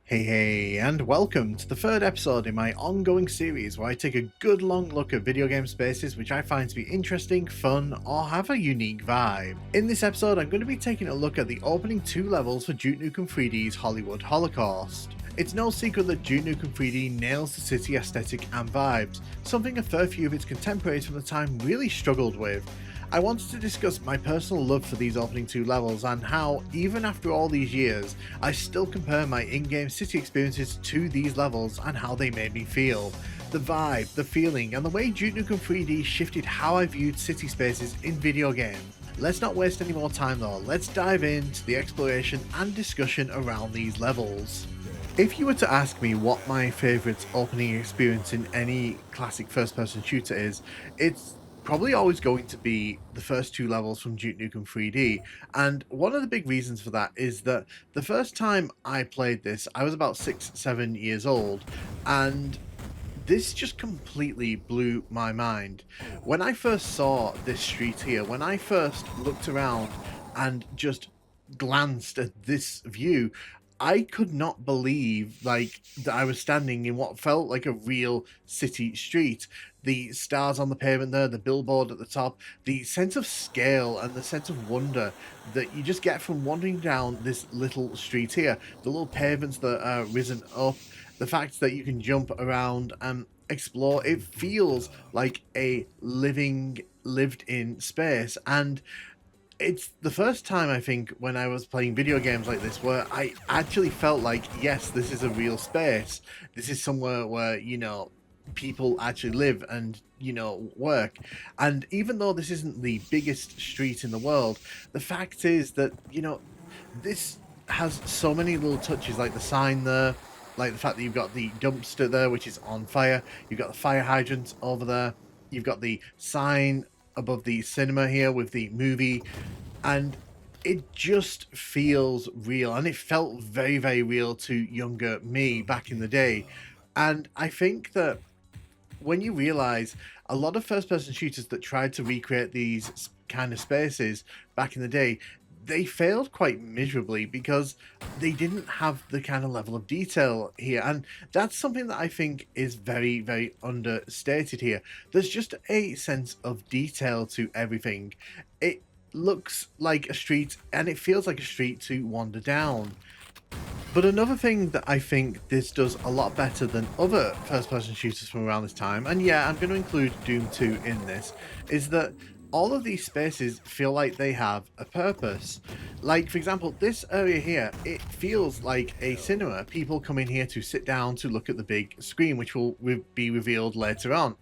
Hey, and welcome to the third episode in my ongoing series where I take a good long look at video game spaces which I find to be interesting, fun, or have a unique vibe. In this episode, I'm going to be taking a look at the opening two levels for Duke Nukem 3D's Hollywood Holocaust. It's no secret that Duke Nukem 3D nails the city aesthetic and vibes, something a fair few of its contemporaries from the time really struggled with. I wanted to discuss my personal love for these opening two levels and how, even after all these years, I still compare my in-game city experiences to these levels and how they made me feel. The vibe, the feeling, and the way Duke Nukem 3D shifted how I viewed city spaces in video games. Let's not waste any more time though, let's dive into the exploration and discussion around these levels. If you were to ask me what my favourite opening experience in any classic first-person shooter is, it's probably always going to be the first two levels from Duke Nukem 3D. And one of the big reasons for that is that the first time I played this, I was about 6, 7 years old, and this just completely blew my mind. When I first saw this street here, when I first looked around and just glanced at this view, I could not believe that I was standing in what felt like a real city street. The stars on the pavement there, the billboard at the top, the sense of scale and the sense of wonder that you just get from wandering down this little street here. The little pavements that are risen up, the fact that you can jump around and explore, it feels like a lived in space. And it's the first time I think when I was playing video games like this where I actually felt like, yes, this is a real space. This is somewhere where, people actually live and, work. And even though this isn't the biggest street in the world, the fact is that, this has so many little touches, like the sign there, like the fact that you've got the dumpster there, which is on fire. You've got the fire hydrant over there. You've got the sign above the cinema here with the movie, and it just feels real, and it felt very, very real to younger me back in the day. And I think that when you realize a lot of first person shooters that tried to recreate these kind of spaces back in the day, they failed quite miserably because they didn't have the kind of level of detail here. And that's something that I think is very, very understated here. There's just a sense of detail to everything. It looks like a street and it feels like a street to wander down. But another thing that I think this does a lot better than other first-person shooters from around this time, and yeah, I'm going to include Doom 2 in this, is that all of these spaces feel like they have a purpose. Like, for example, this area here, it feels like a cinema. People come in here to sit down to look at the big screen, which will be revealed later on.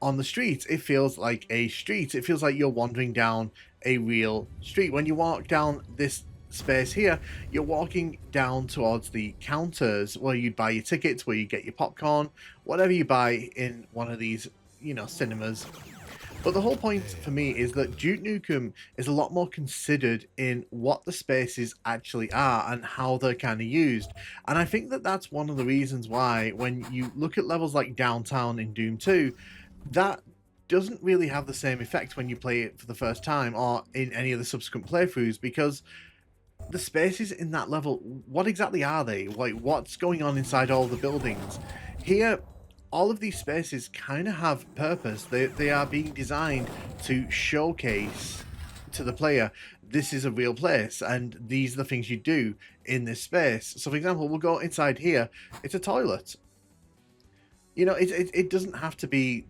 On the street, it feels like a street. It feels like you're wandering down a real street. When you walk down this space here, you're walking down towards the counters where you buy your tickets, where you get your popcorn, whatever you buy in one of these, cinemas. But the whole point for me is that Duke Nukem is a lot more considered in what the spaces actually are and how they're kind of used. And I think that that's one of the reasons why when you look at levels like Downtown in Doom 2, that doesn't really have the same effect when you play it for the first time or in any of the subsequent playthroughs, because the spaces in that level, what exactly are they? Like, what's going on inside all the buildings? Here, all of these spaces kind of have purpose. They are being designed to showcase to the player, this is a real place, and these are the things you do in this space. So, for example, we'll go inside here. It's a toilet. It doesn't have to be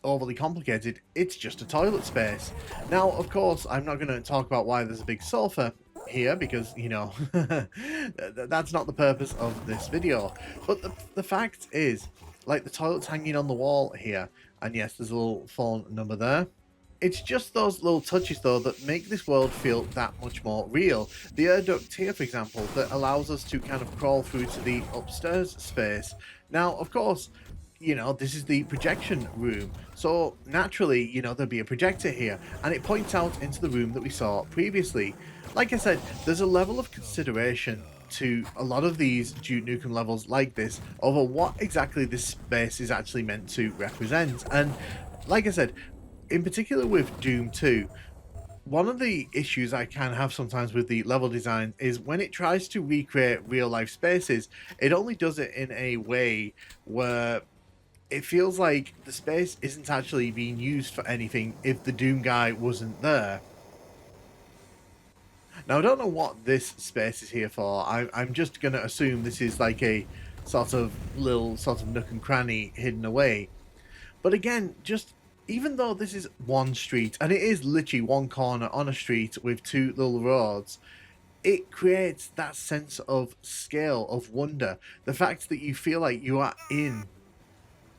overly complicated. It's just a toilet space. Now, of course, I'm not going to talk about why there's a big sofa here because, that's not the purpose of this video. But the fact is, like, the toilet's hanging on the wall here, and yes, there's a little phone number there. It's just those little touches, though, that make this world feel that much more real. The air duct here, for example, that allows us to kind of crawl through to the upstairs space. Now, of course, this is the projection room. So naturally, there'll be a projector here, and it points out into the room that we saw previously. Like I said, there's a level of consideration to a lot of these Duke Nukem levels like this over what exactly this space is actually meant to represent. And like I said, in particular with Doom 2, One of the issues I can have sometimes with the level design is when it tries to recreate real life spaces, it only does it in a way where it feels like the space isn't actually being used for anything if the Doom guy wasn't there. Now, I don't know what this space is here for. I'm just going to assume this is like a sort of little sort of nook and cranny hidden away. But again, just even though this is one street, and it is literally one corner on a street with two little roads, it creates that sense of scale, of wonder. The fact that you feel like you are in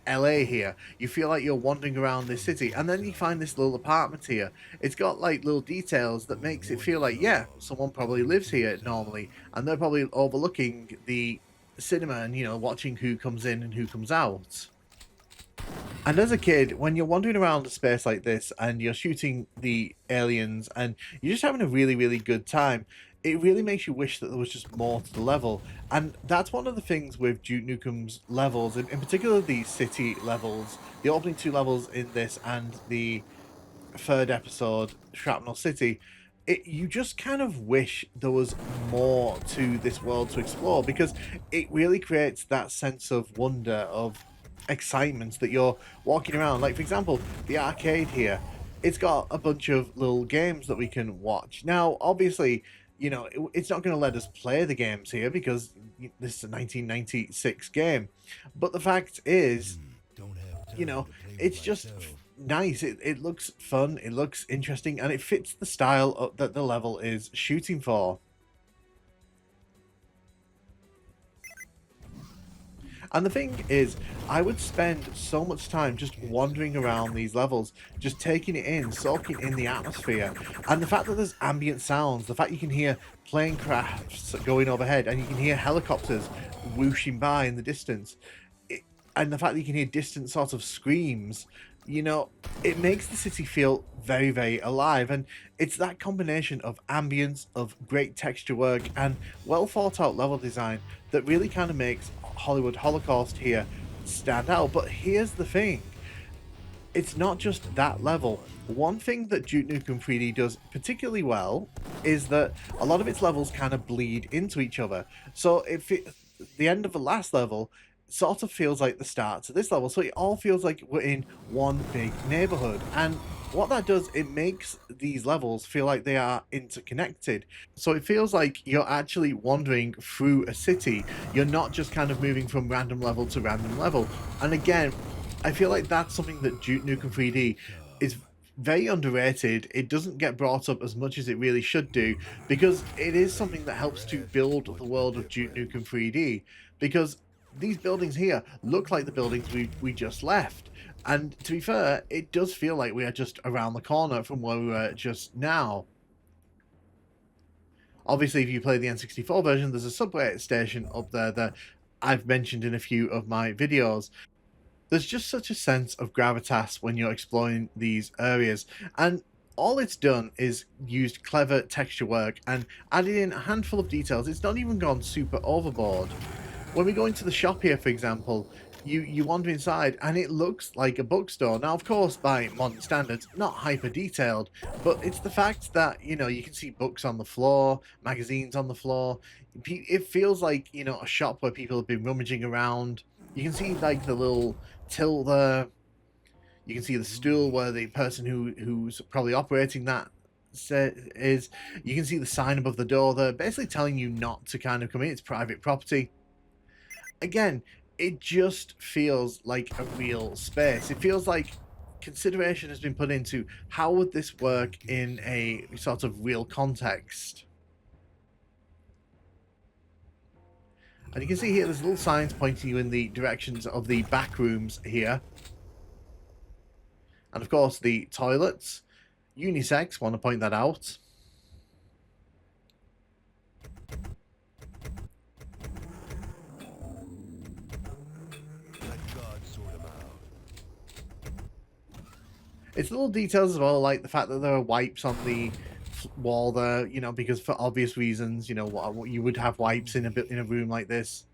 LA here. You feel like you're wandering around this city, and then you find this little apartment here. It's got like little details that makes it feel like, yeah, someone probably lives here normally, and they're probably overlooking the cinema and, you know, watching who comes in and who comes out. And as a kid, when you're wandering around a space like this and you're shooting the aliens and you're just having a really, really good time, it really makes you wish that there was just more to the level. And that's one of the things with Duke Nukem's levels, in particular the city levels, the opening two levels in this and the third episode, Shrapnel City. You just kind of wish there was more to this world to explore because it really creates that sense of wonder, of excitement that you're walking around. Like, for example, the arcade here, it's got a bunch of little games that we can watch. Now, obviously, you know, it's not going to let us play the games here because this is a 1996 game. But the fact is, you know, it's just nice. It looks fun, it looks interesting, and it fits the style that the level is shooting for. And the thing is, I would spend so much time just wandering around these levels, just taking it in, soaking in the atmosphere. And the fact that there's ambient sounds, the fact you can hear plane crafts going overhead, and you can hear helicopters whooshing by in the distance, and the fact that you can hear distant sort of screams, you know, it makes the city feel very, very alive. And it's that combination of ambience, of great texture work, and well thought out level design that really kind of makes Hollywood Holocaust here stand out. But here's the thing, it's not just that level. One thing that Duke Nukem 3D does particularly well is that a lot of its levels kind of bleed into each other. So if the end of the last level sort of feels like the start to this level, so it all feels like we're in one big neighborhood. And what that does, it makes these levels feel like they are interconnected. So it feels like you're actually wandering through a city. You're not just kind of moving from random level to random level. And again, I feel like that's something that Duke Nukem 3D is very underrated. It doesn't get brought up as much as it really should do because it is something that helps to build the world of Duke Nukem 3D, because these buildings here look like the buildings we just left. And to be fair, it does feel like we are just around the corner from where we were just now. Obviously, if you play the N64 version, there's a subway station up there that I've mentioned in a few of my videos. There's just such a sense of gravitas when you're exploring these areas, and all it's done is used clever texture work and added in a handful of details. It's not even gone super overboard. When we go into the shop here, for example, you wander inside and it looks like a bookstore. Now, of course, by modern standards, not hyper detailed, but it's the fact that, you know, you can see books on the floor, magazines on the floor. It feels like, you know, a shop where people have been rummaging around. You can see like the little till there. You can see the stool where the person who's probably operating that is. You can see the sign above the door there, basically telling you not to kind of come in. It's private property. Again, it just feels like a real space. It feels like consideration has been put into how would this work in a sort of real context. And you can see here there's little signs pointing you in the directions of the back rooms here. And of course the toilets. Unisex, want to point that out. It's little details as well, like the fact that there are wipes on the wall there, you know, because for obvious reasons, you know, what you would have wipes in a room like this.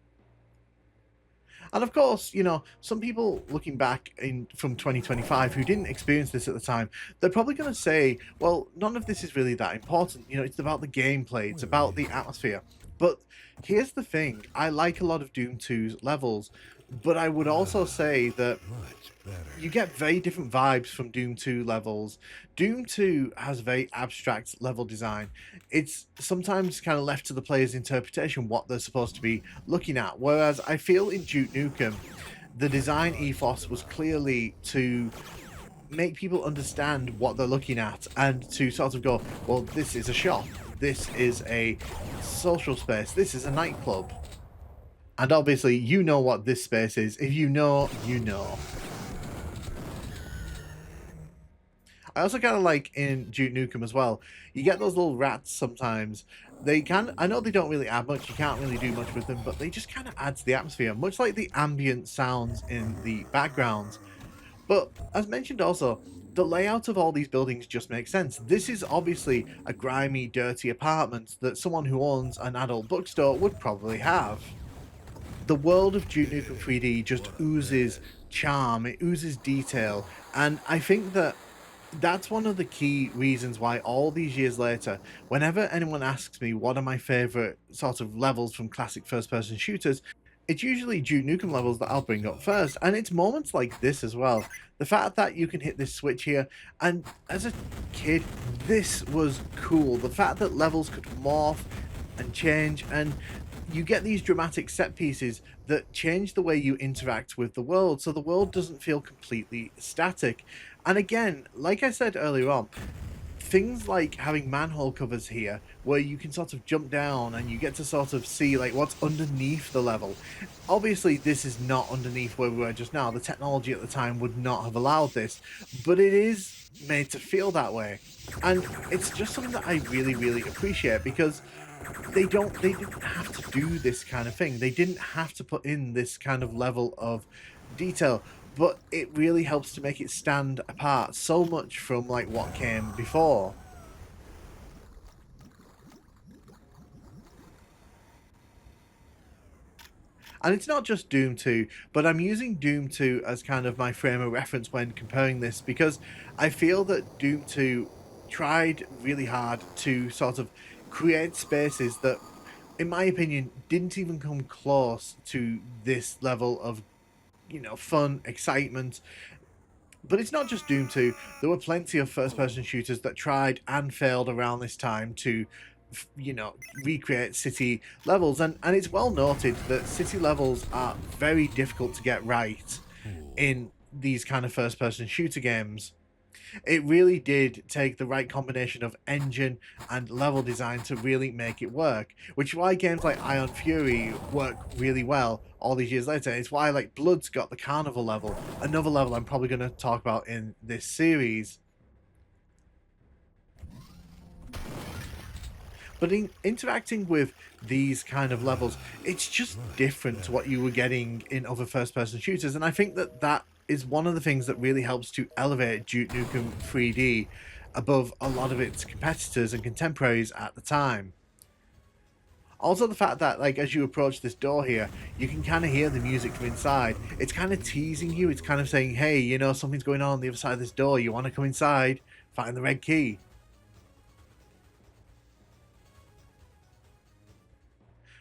And of course, some people looking back in from 2025 who didn't experience this at the time, they're probably going to say, well, none of this is really that important. It's about the gameplay, it's about the atmosphere. But here's the thing, I like a lot of Doom 2's levels, but I would also say that Much better. you get very different vibes from Doom 2 levels. Doom 2 has very abstract level design. It's sometimes kind of left to the player's interpretation what they're supposed to be looking at. Whereas I feel in Duke Nukem, the design ethos was clearly to make people understand what they're looking at and to sort of go, well, this is a shop, this is a social space, this is a nightclub. And obviously, you know what this space is. If you know, you know. I also kind of like in Duke Nukem as well, you get those little rats sometimes. I know they don't really add much, you can't really do much with them, but they just kind of add to the atmosphere, much like the ambient sounds in the background. But as mentioned also, the layout of all these buildings just makes sense. This is obviously a grimy, dirty apartment that someone who owns an adult bookstore would probably have. The world of Duke Nukem 3D just oozes charm, it oozes detail, and I think that's one of the key reasons why all these years later, whenever anyone asks me what are my favorite sort of levels from classic first person shooters, it's usually Duke Nukem levels that I'll bring up first. And it's moments like this as well. The fact that you can hit this switch here, and as a kid, this was cool. The fact that levels could morph and change, and you get these dramatic set pieces that change the way you interact with the world, so the world doesn't feel completely static. And again, like I said earlier on, things like having manhole covers here where you can sort of jump down and you get to sort of see like what's underneath the level. Obviously this is not underneath where we were just now, the technology at the time would not have allowed this, but it is made to feel that way. And it's just something that I really appreciate, because they didn't have to do this kind of thing. They didn't have to put in this kind of level of detail, but it really helps to make it stand apart so much from like what came before. And it's not just Doom 2, but I'm using Doom 2 as kind of my frame of reference when comparing this, because I feel that Doom 2 tried really hard to sort of create spaces that, in my opinion, didn't even come close to this level of, fun, excitement. But it's not just Doom 2. There were plenty of first person shooters that tried and failed around this time to, recreate city levels. And it's well noted that city levels are very difficult to get right Cool. in these kind of first person shooter games. It really did take the right combination of engine and level design to really make it work, which is why games like Ion Fury work really well all these years later. It's why like Blood's got the carnival level, another level I'm probably going to talk about in this series. But in interacting with these kind of levels, it's just Much different to what better. you were getting in other first-person shooters, and I think that is one of the things that really helps to elevate Duke Nukem 3D above a lot of its competitors and contemporaries at the time. Also, the fact that, like, as you approach this door here, you can kind of hear the music from inside. It's kind of teasing you. It's kind of saying, hey, something's going on the other side of this door. You want to come inside? Find the red key.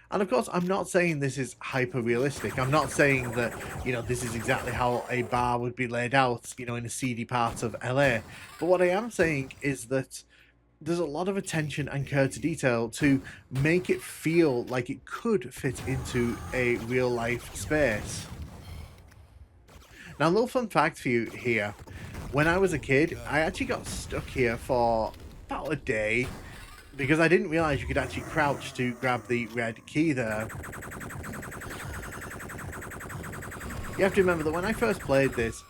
And of course, I'm not saying this is hyper realistic. I'm not saying that, this is exactly how a bar would be laid out, in a seedy part of LA. But what I am saying is that there's a lot of attention and care to detail to make it feel like it could fit into a real life space. Now, a little fun fact for you here. When I was a kid, I actually got stuck here for about a day because I didn't realize you could actually crouch to grab the red key there. You have to remember that when I first played this,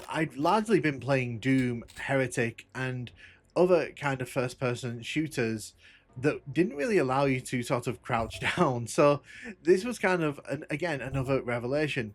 I'd largely been playing Doom, Heretic, and other kind of first-person shooters that didn't really allow you to sort of crouch down. So this was kind of, again, another revelation.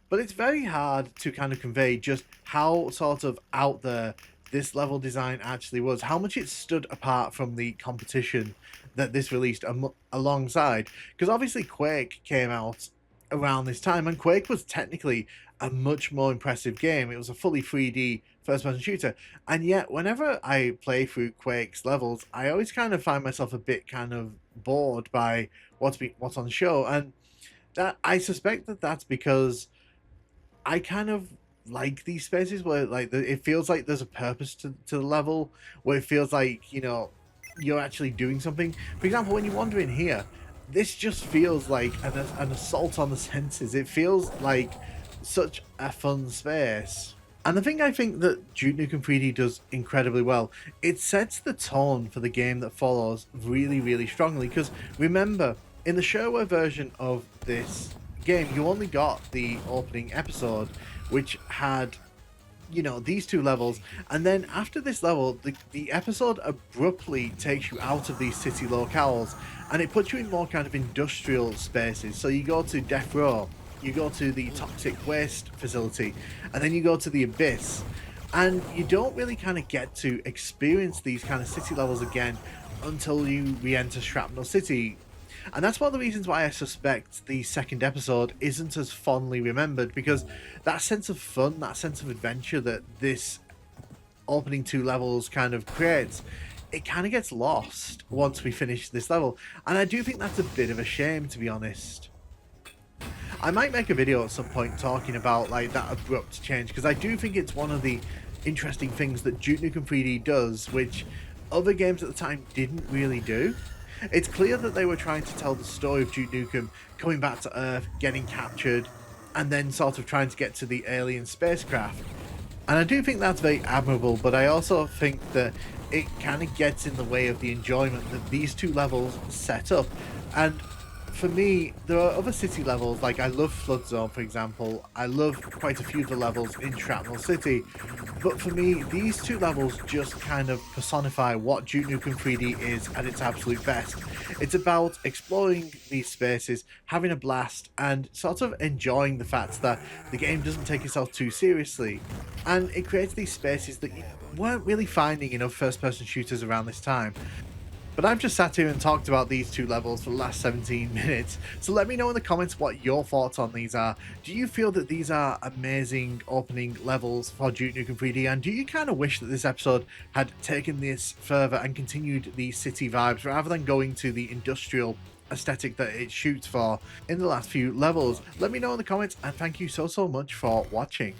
But it's very hard to kind of convey just how sort of out there this level design actually was, how much it stood apart from the competition that this released alongside. Because obviously Quake came out around this time, and Quake was technically a much more impressive game. It was a fully 3D first-person shooter, and yet whenever I play through Quake's levels, I always kind of find myself a bit kind of bored by what's on show, and that I suspect that that's because I kind of like these spaces where like it feels like there's a purpose to the level, where it feels like, you know, you're actually doing something. For example, when you wander in here, this just feels like an assault on the senses. It feels like such a fun space. And the thing I think that Duke Nukem 3D does incredibly well, it sets the tone for the game that follows really, really strongly. Because remember, in the shareware version of this game, you only got the opening episode, which had, you know, these two levels, and then after this level, the episode abruptly takes you out of these city locales, and it puts you in more kind of industrial spaces. So you go to Death Row, you go to the toxic waste facility, and then you go to the Abyss, and you don't really kind of get to experience these kind of city levels again until you re-enter Shrapnel City. And that's one of the reasons why I suspect the second episode isn't as fondly remembered, because that sense of fun, that sense of adventure that this opening two levels kind of creates, it kind of gets lost once we finish this level. And I do think that's a bit of a shame, to be honest. I might make a video at some point talking about like that abrupt change, because I do think it's one of the interesting things that Duke Nukem 3D does, which other games at the time didn't really do. It's clear that they were trying to tell the story of Duke Nukem coming back to Earth, getting captured, and then sort of trying to get to the alien spacecraft. And I do think that's very admirable, but I also think that it kind of gets in the way of the enjoyment that these two levels set up. And for me, there are other city levels, like I love Flood Zone, for example. I love quite a few of the levels in Shrapnel City. But for me, these two levels just kind of personify what Duke Nukem 3D is at its absolute best. It's about exploring these spaces, having a blast, and sort of enjoying the fact that the game doesn't take itself too seriously. And it creates these spaces that you weren't really finding in other first-person shooters around this time. But I've just sat here and talked about these two levels for the last 17 minutes, so let me know in the comments what your thoughts on these are. Do you feel that these are amazing opening levels for Duke Nukem 3D, and do you kind of wish that this episode had taken this further and continued the city vibes rather than going to the industrial aesthetic that it shoots for in the last few levels? Let me know in the comments, and thank you so much for watching.